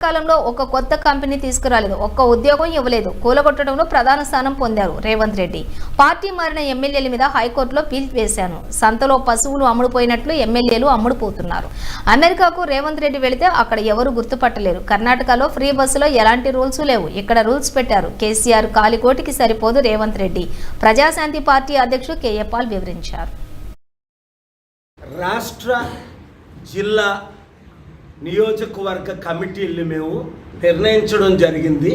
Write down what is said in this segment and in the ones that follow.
కాలంలో ఒక కొత్త కంపెనీ తీసుకురాలేదు, ఒక్క ఉద్యోగం ఇవ్వలేదు, కూలగొట్టడంలో ప్రధాన స్థానం పొందారు రేవంత్ రెడ్డి. పార్టీ మారిన ఎమ్మెల్యేల మీద హైకోర్టులో పిల్ వేశాను. సంతలో పశువులు అమ్ముడుపోయినట్లు ఎమ్మెల్యేలు అమ్ముడుపోతున్నారు. అమెరికాకు రేవంత్ రెడ్డి వెళితే అక్కడ ఎవరు గుర్తుపట్టలేరు. కర్ణాటకలో ఫ్రీ బస్సులో ఎలాంటి రూల్స్ లేవు, ఇక్కడ రూల్స్ పెట్టారు. కేసీఆర్ కాలికోటికి సరిపోదు రేవంత్ రెడ్డి. ప్రజాశాంతి పార్టీ అధ్యక్షుడు కేఏ పాల్ వివరించారు. రాష్ట్ర జిల్లా నియోజకవర్గ కమిటీలు మేము నిర్ణయించడం జరిగింది.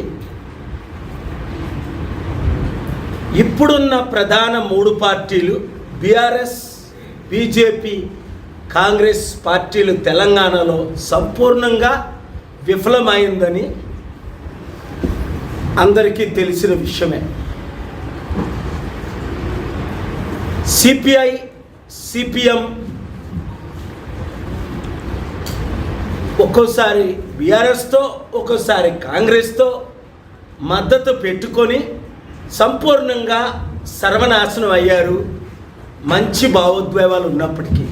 ఇప్పుడున్న ప్రధాన మూడు పార్టీలు బీఆర్ఎస్, బీజేపీ, కాంగ్రెస్ పార్టీలు తెలంగాణలో సంపూర్ణంగా విఫలమైందని అందరికీ తెలిసిన విషయమే. సిపిఐ, సిపిఎం ఒక్కోసారి బీఆర్ఎస్తో ఒక్కోసారి కాంగ్రెస్తో మద్దతు పెట్టుకొని సంపూర్ణంగా సర్వనాశనం అయ్యారు. మంచి భావోద్వేగాలు ఉన్నప్పటికీ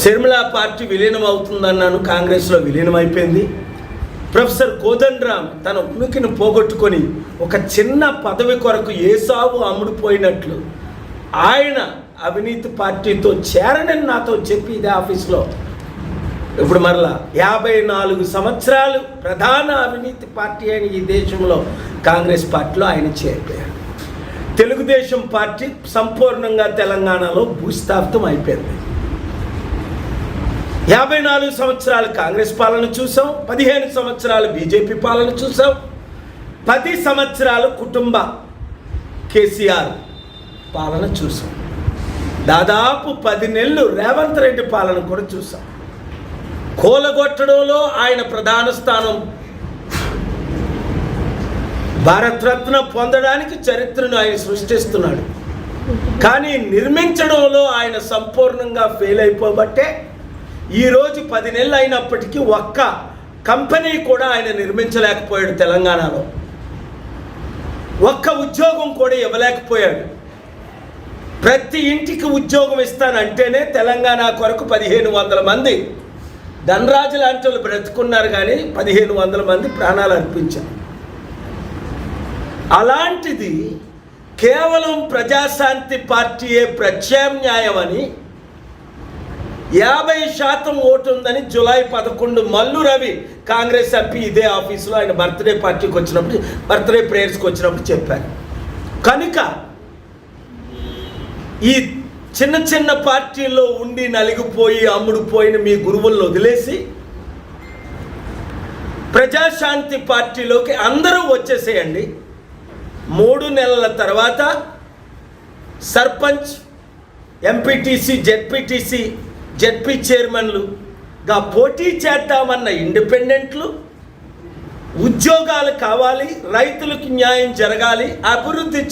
శర్మిల పార్టీ విలీనం అవుతుందన్నాను, కాంగ్రెస్లో విలీనమైపోయింది. ప్రొఫెసర్ కోదండరామ్ తన ఉనికిని పోగొట్టుకొని ఒక చిన్న పదవి కొరకు ఏ సాగు అమ్ముడుపోయినట్లు ఆయన అవినీతి పార్టీతో చేరనని నాతో చెప్పి ఇదే ఆఫీస్లో ఇప్పుడు మరలా 54 సంవత్సరాలు ప్రధాన అవినీతి పార్టీ అయిన ఈ దేశంలో కాంగ్రెస్ పార్టీలో ఆయన చేరిపోయారు. తెలుగుదేశం పార్టీ సంపూర్ణంగా తెలంగాణలో భూస్థాపితం అయిపోయింది. 54 సంవత్సరాలు కాంగ్రెస్ పాలన చూసాం, 15 సంవత్సరాలు బీజేపీ పాలన చూసాం, 10 సంవత్సరాలు కుటుంబ కేసీఆర్ పాలన చూసాం, దాదాపు 10 నెలలు రేవంత్ రెడ్డి పాలన కూడా చూసాం. కూలగొట్టడంలో ఆయన ప్రధాన స్థానం. భారతరత్న పొందడానికి చరిత్రను ఆయన సృష్టిస్తున్నాడు. కానీ నిర్మించడంలో ఆయన సంపూర్ణంగా ఫెయిల్ అయిపోబట్టే ఈరోజు 10 నెలలు అయినప్పటికీ ఒక్క కంపెనీ కూడా ఆయన నిర్మించలేకపోయాడు. తెలంగాణలో ఒక్క ఉద్యోగం కూడా ఇవ్వలేకపోయాడు. ప్రతి ఇంటికి ఉద్యోగం ఇస్తానంటేనే తెలంగాణ కొరకు 1500 మంది ధనరాజు లాంటి వాళ్ళు బ్రతుకున్నారు, కానీ 1500 మంది ప్రాణాలు అర్పించారు. అలాంటిది కేవలం ప్రజాశాంతి పార్టీయే ప్రత్యామ్నాయం అని 50% ఓటు ఉందని జూలై 11 మల్లు రవి కాంగ్రెస్ ఎంపీ ఇదే ఆఫీసులో ఆయన బర్త్డే పార్టీకి వచ్చినప్పుడు, బర్త్డే ప్రేయర్స్కి వచ్చినప్పుడు చెప్పారు. కనుక ఈ చిన్న చిన్న పార్టీల్లో ఉండి నలిగిపోయి అమ్ముడుపోయిన మీ గురువులను వదిలేసి ప్రజాశాంతి పార్టీలోకి అందరూ వచ్చేసేయండి. 3 నెలల తర్వాత సర్పంచ్, ఎంపీటీసీ, జెడ్పీ చైర్మన్లుగా పోటీ చేద్దామన్న ఇండిపెండెంట్లు, ఉద్యోగాలు కావాలి, రైతులకు న్యాయం జరగాలి, అభివృద్ధి